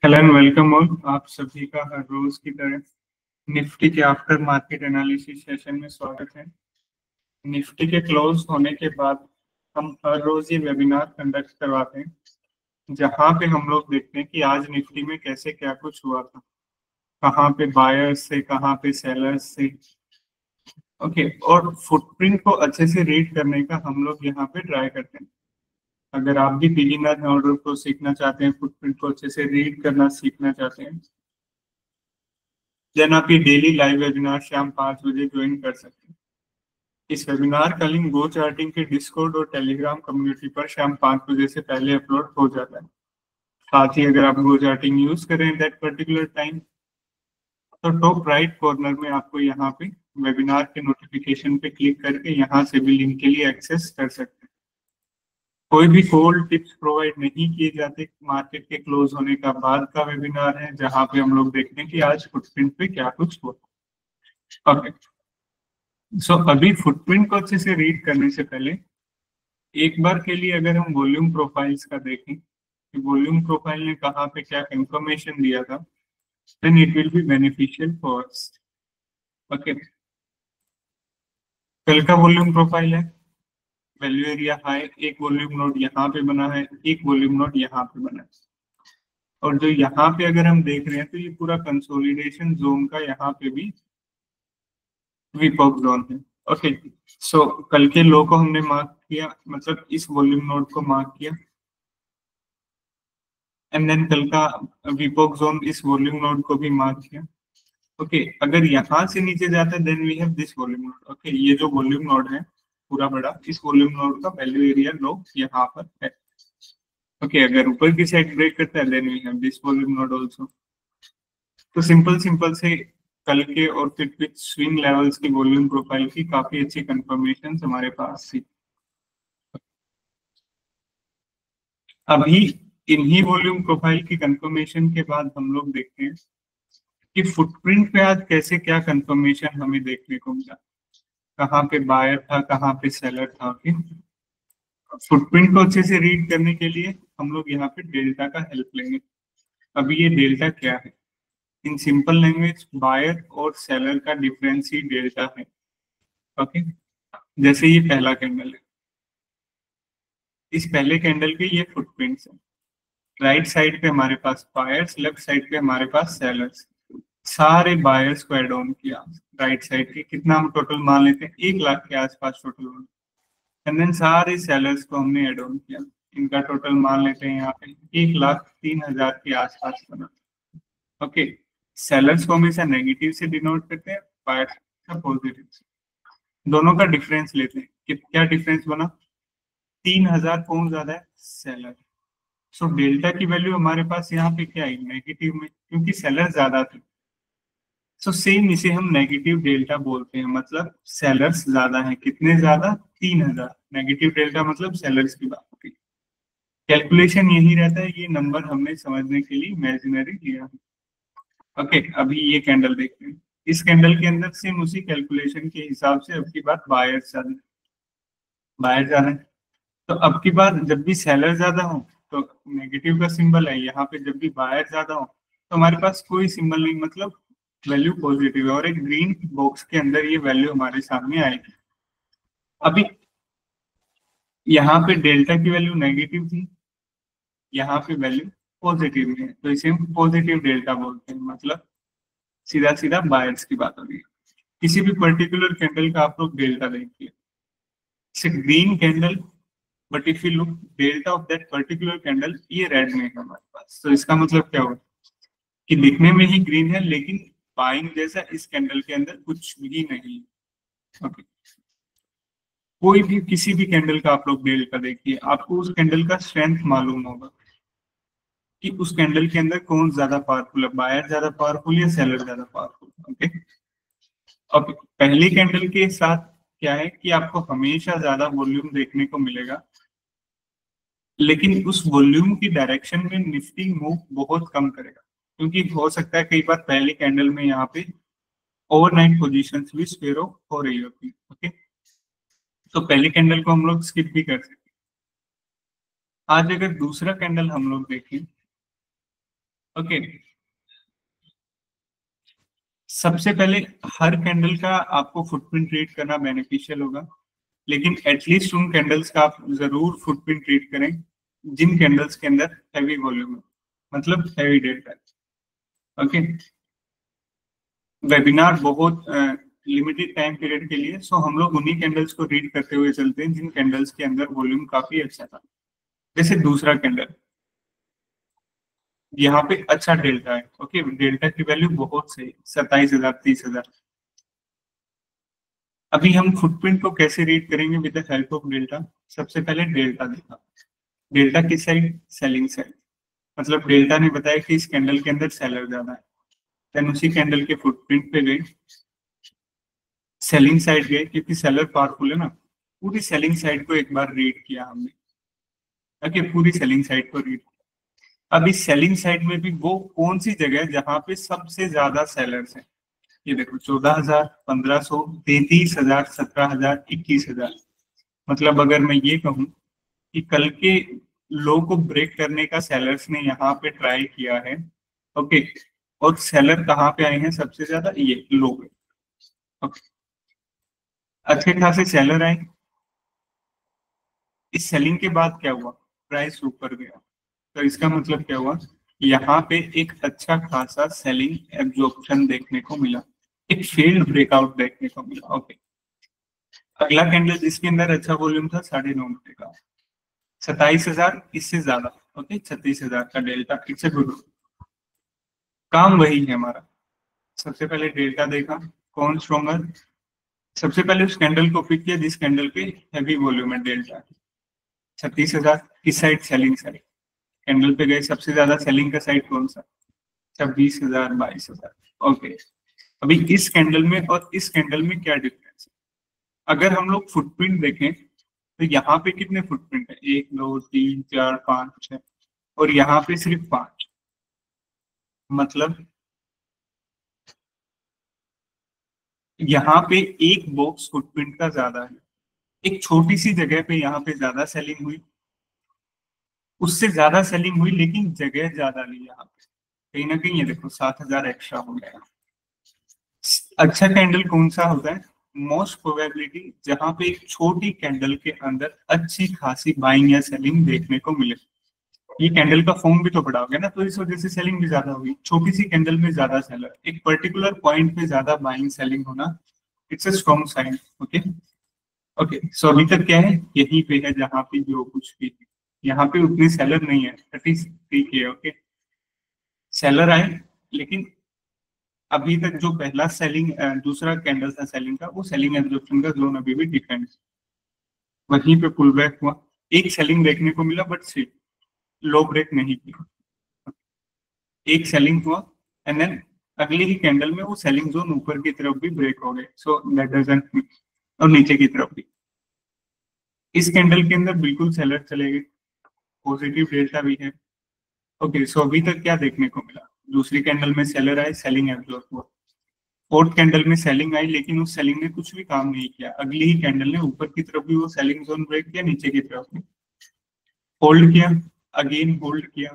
Hello and welcome all. आप सभी का हर रोज की तरह निफ्टी के आफ्टर मार्केट एनालिसिस सेशन में स्वागत है। निफ्टी के क्लोज होने के बाद हम हर रोज ये वेबिनार कंडक्ट करवाते हैं, जहां पे हम लोग देखते हैं कि आज निफ्टी में कैसे क्या कुछ हुआ था, कहाँ पे बायर्स से कहाँ पे सेलर्स से। ओके, और फुटप्रिंट को अच्छे से रीड करने का हम लोग यहाँ पे ट्राई करते हैं। अगर आप भी बिगिनर ऑर्डर को सीखना चाहते हैं, फुटप्रिंट को अच्छे से रीड करना सीखना चाहते हैं, देन आप ये डेली लाइव वेबिनार शाम 5 बजे ज्वाइन कर सकते हैं। इस वेबिनार का लिंक गो चार्टिंग के डिस्कॉर्ड और टेलीग्राम कम्युनिटी पर शाम 5 बजे से पहले अपलोड हो जाता है। साथ ही अगर आप गो चार्टिंग यूज करें दैट पर्टिकुलर टाइम, तो टॉप राइट कॉर्नर में आपको यहाँ पे वेबिनार के नोटिफिकेशन पे क्लिक करके यहाँ से भी लिंक के लिए एक्सेस कर सकते हैं। कोई भी कॉल टिप्स प्रोवाइड नहीं किए जाते। मार्केट के क्लोज होने का बाद का वेबिनार है, जहाँ पे हम लोग देखते हैं कि आज फुटप्रिंट पे क्या कुछ हुआ। ओके, सो अभी फुटप्रिंट को अच्छे से रीड करने से पहले एक बार के लिए अगर हम वॉल्यूम प्रोफाइल्स का देखें कि वॉल्यूम प्रोफाइल ने कहाँ पे क्या इंफॉर्मेशन दिया था, then it will be beneficial for us. Okay, कल का वॉल्यूम प्रोफाइल है, वैल्यू एरिया हाई, एक वॉल्यूम नोड यहाँ पे बना है, एक वॉल्यूम नोड यहाँ पे बना है, और जो यहाँ पे अगर हम देख रहे हैं तो ये पूरा कंसोलिडेशन जोन का यहाँ पे भी वीपॉक जोन है। ओके, सो कल के लो को हमने मार्क किया, मतलब इस वॉल्यूम नोड को मार्क किया, एंड देन कल का वीपॉक जोन इस वॉल्यूम नोड को भी मार्क किया। ओके, अगर यहाँ से नीचे जाता है then we have this volume node. Okay, ये जो वॉल्यूम नोड है पूरा बड़ा, इस वॉल्यूम नोड का वैल्यू एरिया लो यहाँ पर है। ओके, अगर ऊपर की साइड ब्रेक करता है then we have this volume node also. तो सिंपल सिंपल से कल के और फिर कुछ स्विंग लेवल्स की वॉल्यूम प्रोफाइल की काफी अच्छी कंफर्मेशन हमारे पास थी। अभी इन्हीं वॉल्यूम प्रोफाइल की कंफर्मेशन के बाद हम लोग देखते हैं कि फुटप्रिंट पे आज कैसे क्या कंफर्मेशन हमें देखने को मिला, कहाँ पे बायर था कहाँ पे सेलर था। ओके, फुटप्रिंट को अच्छे से रीड करने के लिए हम लोग यहाँ पे डेल्टा का हेल्प लेंगे। अभी ये डेल्टा क्या है, इन सिंपल लैंग्वेज बायर और सेलर का डिफरेंस ही डेल्टा है। ओके, जैसे ये पहला कैंडल है, इस पहले कैंडल के ये फुटप्रिंट्स है। राइट साइड पे हमारे पास बायर्स, लेफ्ट साइड पे हमारे पास सेलर्स। सारे बायर्स को एड ऑन किया, राइट साइड के कितना हम टोटल मान लेते हैं 1 लाख के आसपास टोटल, एंड देन सारे सेलर्स को हमने एड ऑन किया, इनका टोटल मान लेते हैं यहाँ पे 1,03,000 के आसपास बना। ओके, सेलर्स को हमेशा नेगेटिव से डिनोट करते हैं, बायर्स का पॉजिटिव से। दोनों का डिफरेंस लेते हैं कि क्या डिफरेंस बना, 3,000 कौन ज्यादा है, सेलर। सो डेल्टा की वैल्यू हमारे पास यहाँ पे क्या है, नेगेटिव में, क्योंकि सेलर ज्यादा थे। सो सेम इसे हम नेगेटिव डेल्टा बोलते हैं, मतलब सेलर्स ज्यादा हैं। कितने ज्यादा, 3,000। नेगेटिव डेल्टा मतलब सेलर्स की बात होती है। कैलकुलेशन यही रहता है, ये नंबर हमने समझने के लिए इमेजिनरी लिया है। ओके, अभी ये कैंडल देखते हैं, इस कैंडल के अंदर सेम उसी कैलकुलेशन के हिसाब से अब की बात बायर ज्यादा, बायर ज्यादा है। तो अब की बार जब भी सेलर ज्यादा हो तो नेगेटिव का सिंबल है, यहाँ पे जब भी बायर ज्यादा हो तो हमारे पास कोई सिंबल नहीं, मतलब वैल्यू पॉजिटिव है, और एक ग्रीन बॉक्स के अंदर ये वैल्यू हमारे सामने आएगी। अभी यहाँ पे डेल्टा की वैल्यू नेगेटिव थी, यहाँ पे वैल्यू पॉजिटिव है, तो इसे हम पॉजिटिव डेल्टा बोलते हैं, मतलब सीधा सीधा बायर्स की बात हो रही है। किसी भी पर्टिकुलर कैंडल का आप लोग डेल्टा देखिए, it's green candle, but if you look delta of that particular candle, ये रेड में है हमारे पास। तो इसका मतलब क्या होगा कि दिखने में ही ग्रीन है, लेकिन बाइंग जैसा इस कैंडल के अंदर कुछ भी नहीं। ओके, कोई भी किसी भी कैंडल का आप लोग डेल्टा देखिए, आपको उस कैंडल का स्ट्रेंथ मालूम होगा कि उस कैंडल के अंदर कौन ज्यादा पावरफुल है, बायर ज्यादा पावरफुल या सेलर ज्यादा पावरफुल। ओके, अब पहली कैंडल के साथ क्या है कि आपको हमेशा ज्यादा वॉल्यूम देखने को मिलेगा, लेकिन उस वॉल्यूम की डायरेक्शन में निफ्टी मूव बहुत कम करेगा, क्योंकि हो सकता है कई बार पहली कैंडल में यहाँ पे ओवरनाइट पोजीशंस भी स्पेरो हो रही होती है। ओके, तो पहली कैंडल को हम लोग स्किप भी कर सकते हैं। आज अगर दूसरा कैंडल हम लोग देखें, ओके, सबसे पहले हर कैंडल का आपको फुटप्रिंट रीड करना बेनिफिशियल होगा, लेकिन एटलीस्ट उन कैंडल्स का आप जरूर फुटप्रिंट रीड करें जिन कैंडल्स के अंदर हैवी वॉल्यूम है, मतलब हैवी डेटा है। ओके, वेबिनार बहुत लिमिटेड टाइम पीरियड के लिए, सो हम लोग उन्हीं कैंडल्स को रीड करते हुए चलते हैं जिन कैंडल्स के अंदर वॉल्यूम काफी अच्छा था। जैसे दूसरा कैंडल, यहाँ पे अच्छा डेल्टा है। ओके, डेल्टा की वैल्यू बहुत सही, 27,000 30,000। अभी हम फुटप्रिंट को कैसे रीड करेंगे with the help of delta? सबसे पहले डेल्टा देखा, डेल्टा किस साइड? Selling side. मतलब डेल्टा ने बताया कि इस कैंडल के अंदर सेलर ज्यादा है, देन उसी कैंडल के फुटप्रिंट पे गए, सेलिंग साइड गए क्योंकि सेलर पावरफुल है ना, पूरी सेलिंग साइड को एक बार रीड किया हमने। ओके, पूरी सेलिंग साइड को रीड। अब इस सेलिंग साइड में भी वो कौन सी जगह है जहां पे सबसे ज्यादा सेलर्स हैं? ये देखो, 14,000, 1,500, 33,000, 17,000, 21,000। मतलब अगर मैं ये कहूँ कि कल के लो को ब्रेक करने का सेलर्स ने यहाँ पे ट्राई किया है। ओके, और सेलर कहाँ पे आए हैं सबसे ज्यादा? ये लो पे। ओके, अच्छे खासे सेलर आए। इस सेलिंग के बाद क्या हुआ? प्राइस ऊपर गया। तो इसका मतलब क्या हुआ? यहाँ पे एक अच्छा खासा सेलिंग एब्जॉर्प्शन देखने को मिला, एक फेल्ड ब्रेकआउट देखने को मिला। ओके, अगला कैंडल जिसके अंदर अच्छा वॉल्यूम था 9.5 का, 27,000, इससे ज्यादा। ओके, 36,000 का डेल्टा। इट्स ए गुड, काम वही है हमारा। सबसे पहले डेल्टा देखा, कौन स्ट्रॉन्गर? सबसे पहले उस कैंडल को पिक किया जिस कैंडल पे हैवी वॉल्यूम है, डेल्टा 36,000। किस साइड? Selling side. कैंडल पे गए, सबसे ज्यादा सेलिंग का साइड कौन सा? 26,000, 22,000। ओके, अभी इस कैंडल में और इस कैंडल में क्या डिफरेंस है? अगर हम लोग फुटप्रिंट देखें तो यहाँ पे कितने फुटप्रिंट है? 1 2 3 4 5 6, और यहाँ पे सिर्फ 5। मतलब यहाँ पे एक बॉक्स फुटप्रिंट का ज्यादा है, एक छोटी सी जगह पे यहाँ पे ज्यादा सेलिंग हुई, उससे ज्यादा सेलिंग हुई लेकिन जगह ज्यादा ली यहाँ पे। कहीं ना कहीं ये देखो 7,000 एक्स्ट्रा हो गया। अच्छा कैंडल कौन सा होता है? मोस्ट प्रोबेबिलिटी जहां पे एक छोटी कैंडल के अंदर अच्छी खासी बाइंग या सेलिंग देखने को मिले। ये कैंडल का फॉर्म भी तो बड़ा हो गया ना, तो इस वजह से सेलिंग भी ज्यादा होगी। छोटी सी कैंडल में ज्यादा सेलर, एक पर्टिकुलर पॉइंट पे ज्यादा बाइंग सेलिंग होना, it's a strong sign. Okay, okay, so अभी तक क्या है? यहीं पे है जहां पे जो कुछ भी है। यहाँ पे उतने सेलर नहीं है, 33 के। ओके, सेलर आए, लेकिन अभी तक जो पहला सेलिंग दूसरा कैंडल था सेलिंग का, वो सेलिंग एब्जॉर्प्शन का जोन अभी भी डिफेंड, वहीं पे पुल बैक हुआ। एक सेलिंग देखने को मिला बट सिर्फ लो ब्रेक नहीं किया, एक सेलिंग हुआ, एंड देन अगली ही कैंडल में वो सेलिंग जोन ऊपर की तरफ भी ब्रेक हो गए, सो दैट डजंट, और नीचे की तरफ भी। इस कैंडल के अंदर बिल्कुल सेलर चले गए, पॉजिटिव डेल्टा भी है। ओके, सो अभी तक क्या देखने को मिला? दूसरी कैंडल में सेलर आए, सेलिंग एब्जॉर्ब हुआ। फोर्थ कैंडल में सेलिंग आई, लेकिन उस सेलिंग ने कुछ भी काम नहीं किया। अगली ही कैंडल ने ऊपर की तरफ भी वो सेलिंग जोन ब्रेक किया, नीचे की तरफ भी होल्ड किया, अगेन होल्ड किया,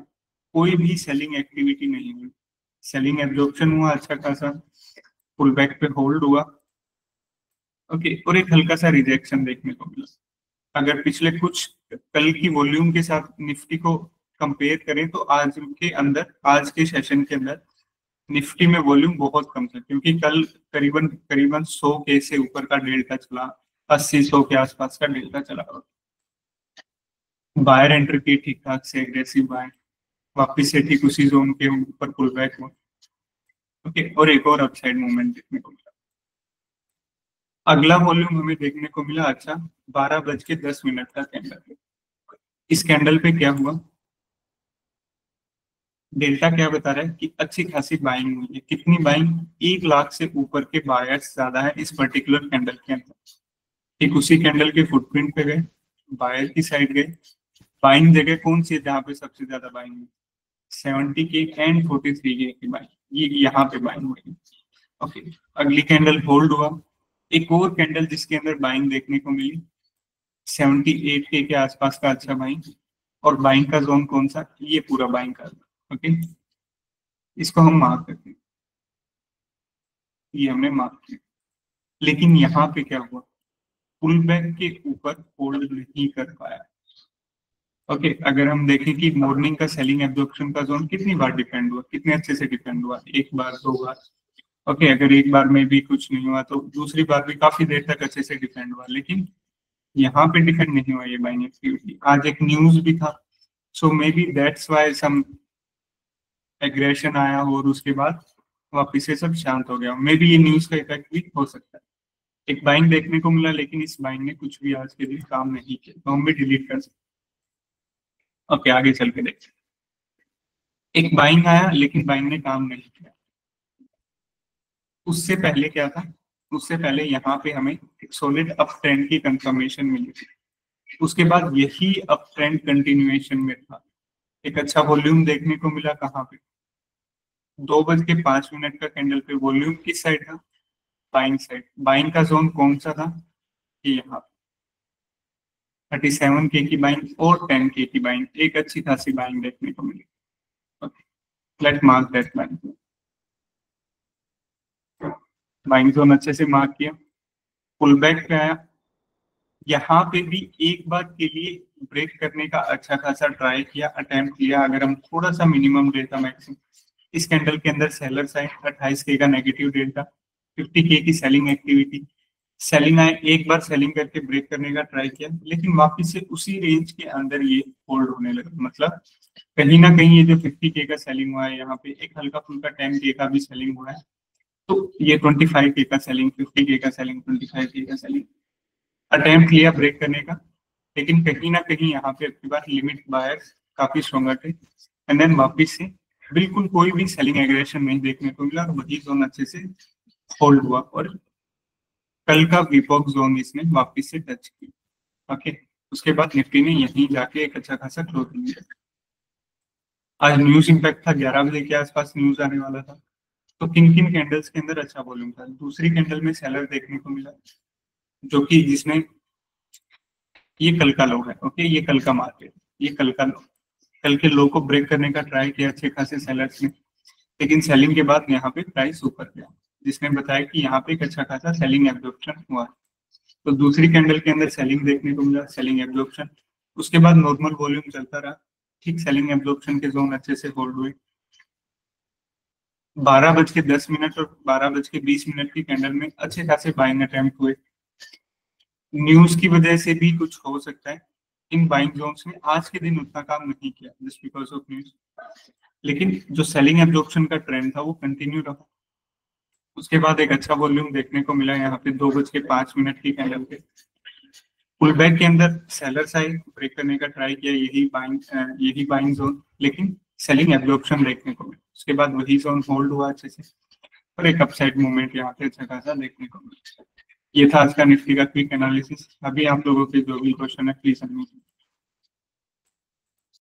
कोई भी सेलिंग एक्टिविटी नहीं हुई। सेलिंग एब्जॉर्प्शन हुआ अच्छा खासा, पुल बैक पे होल्ड हुआ। ओके, और एक हल्का सा रिजेक्शन देखने को मिला। अगर पिछले कुछ कल की वॉल्यूम के साथ निफ्टी को कंपेयर करें तो आज के अंदर, आज के सेशन के अंदर निफ्टी में वॉल्यूम बहुत कम था, क्योंकि कल करीबन करीबन 100 के से ऊपर का डेल्टा चला, 80-100 के आसपास का डेल्टा चला। बायर एंटर की ठीक ठाक से, एग्रेसिव बाय, वापिस से ठीक उसी जोन के ऊपर पुल बैक हुआ। ओके, और एक और अपसाइड मूवमेंट देखने को मिला। अगला वॉल्यूम हमें देखने को मिला अच्छा 12:10 का कैंडल। इस कैंडल पे क्या हुआ? डेल्टा क्या बता रहा है कि अच्छी खासी बाइंग हुई है। कितनी बाइंग? 1 लाख से ऊपर के बायर्स ज्यादा है इस पर्टिकुलर कैंडल के अंदर। ठीक उसी कैंडल के फुटप्रिंट पे गए, बायर की साइड गए। बाइंग जगह कौन सी है जहां पे सबसे ज्यादा बाइंग है? 70 के एंड 43 के की बाइंग, ये यहाँ पे बाइंग हुई। ओके, अगली कैंडल होल्ड हुआ। एक और कैंडल जिसके अंदर बाइंग देखने को मिली, 78 के आसपास का अच्छा बाइंग, और बाइंग का जोन कौन सा? ये पूरा बाइंग का। ओके, इसको हम मार्क करते हैं, ये हमने मार्क किया। लेकिन यहाँ पे क्या हुआ, पुल बैक के ऊपर होल्ड नहीं कर पाया। ओके, अगर हम देखें कि मॉर्निंग का सेलिंग एब्जॉर्प्शन का जोन कितनी बार डिपेंड हुआ, कितने अच्छे से डिपेंड हुआ, एक बार, दो बार। ओके, अगर एक बार में भी कुछ नहीं हुआ तो दूसरी बार भी काफी देर तक अच्छे से डिपेंड हुआ, लेकिन यहाँ पे डिपेंड नहीं हुआ ये बाइंग एक्टिविटी। आज एक न्यूज भी था, so may be that's why some aggression आया और उसके बाद वापिस से सब शांत हो गया। मे बी ये न्यूज का इफेक्ट भी हो सकता है। एक बाइंग देखने को मिला, लेकिन इस बाइंग ने कुछ भी आज के दिन काम नहीं किया, तो हम भी डिलीट कर सकते। ओके, आगे चल के देखते हैं। एक बाइंग आया, लेकिन बाइंग ने काम नहीं किया। उससे पहले क्या था, उससे पहले यहाँ पे हमें एक सॉलिड अप ट्रेंड की कंफर्मेशन मिली थी। उसके बाद यही अप ट्रेंड कंटिन्यूएशन में था। एक अच्छा वॉल्यूम देखने को मिला कहाँ पे, 2:05 का कैंडल पे वॉल्यूम किस साइड था, बाइंग साइड। बाइंग का जोन कौन सा था, ये यहाँ 37K की बाइंग और 10K की बाइंग, एक अच्छी खासी बाइंग देखने को मिली। Let mark that buying. Buying zone अच्छे से मार्क किया, पुल बैक पे आया, यहाँ पे भी एक बार के लिए ब्रेक करने का अच्छा खासा ट्राई किया, अटेम्प्ट किया। अगर हम थोड़ा सा मिनिमम डेटा मैक्सिमम, इस कैंडल के अंदर सेलर साइड 28K का नेगेटिव डेल्टा, 50K की सेलिंग एक्टिविटी, सेलिंग आए, एक बार सेलिंग करके ब्रेक करने का ट्राई किया, लेकिन वापिस से उसी रेंज के अंदर ये होल्ड होने लगा। मतलब कहीं ना कहीं ये जो 50K का सेलिंग हुआ है, यहाँ पे एक हल्का फुल्का 10K का भी सेलिंग हुआ है, तो ये 25K का सेलिंग, 50K का सेलिंग, 25K का सेलिंग, अटेम्प्ट लिया ब्रेक करने का, लेकिन कहीं ना कहीं यहाँ पे आपके पास लिमिट बायर्स काफी स्ट्रॉन्गर थे। एंड देन वापिस से बिल्कुल कोई भी सेलिंग एग्रेशन नहीं देखने को मिला, और वही जोन अच्छे से होल्ड हुआ, और कल का विपॉक जोन इसने वापिस से टच किया। ओके, उसके बाद निफ्टी ने यहीं जाके एक अच्छा खासा क्लोजिंग दिया। आज न्यूज इंपैक्ट था, 11 बजे के आसपास न्यूज आने वाला था, तो किन किन कैंडल्स के अंदर अच्छा वॉल्यूम था। दूसरी कैंडल में सेलर देखने को मिला, जो कि जिसने, ये कल का लो है, ओके, ये कल का मार्केट, ये कल का लो, कल के लो को ब्रेक करने का ट्राई किया अच्छे खासे सेलर्स ने, लेकिन सेलिंग के बाद यहाँ पे प्राइस ऊपर गया, जिसने बताया कि यहाँ पे एक अच्छा खासा सेलिंग एब्जॉर्प्शन हुआ। तो दूसरी कैंडल के अंदर सेलिंग देखने को मिला, सेलिंग एब्जॉर्प्शन, उसके बाद नॉर्मल वॉल्यूम चलता रहा, ठीक सेलिंग एब्जॉर्प्शन के जोन अच्छे से होल्ड हुए। 12:10 और 12:20 की कैंडल में अच्छे खासे बाइंग अटेम्प्ट हुए। न्यूज की वजह से भी कुछ हो सकता है, इन बाइंग जोन्स में आज के दिन उतना काम नहीं किया जस्ट बिकॉज ऑफ न्यूज, लेकिन जो सेलिंग एब्जॉर्प्शन का ट्रेंड था वो कंटिन्यू रहा। उसके बाद एक अच्छा वॉल्यूम देखने को मिला यहाँ पे 2:05 की कैंडल पे। पुल बैक के अंदर सेलर्स आए, ब्रेक करने का ट्राई किया, यही बाइंग जोन, लेकिन सेलिंग एब्जॉर्प्शन देखने को मिला। उसके बाद वही जोन होल्ड हुआ अच्छे से, और एक अपसाइड मूवमेंट यहाँ पे अच्छा खासा देखने को मिला। ये था आज का निफ्टी का क्विक एनालिसिस। अभी आप लोगों के जो भी क्वेश्चन है प्लीज अनम्यूट।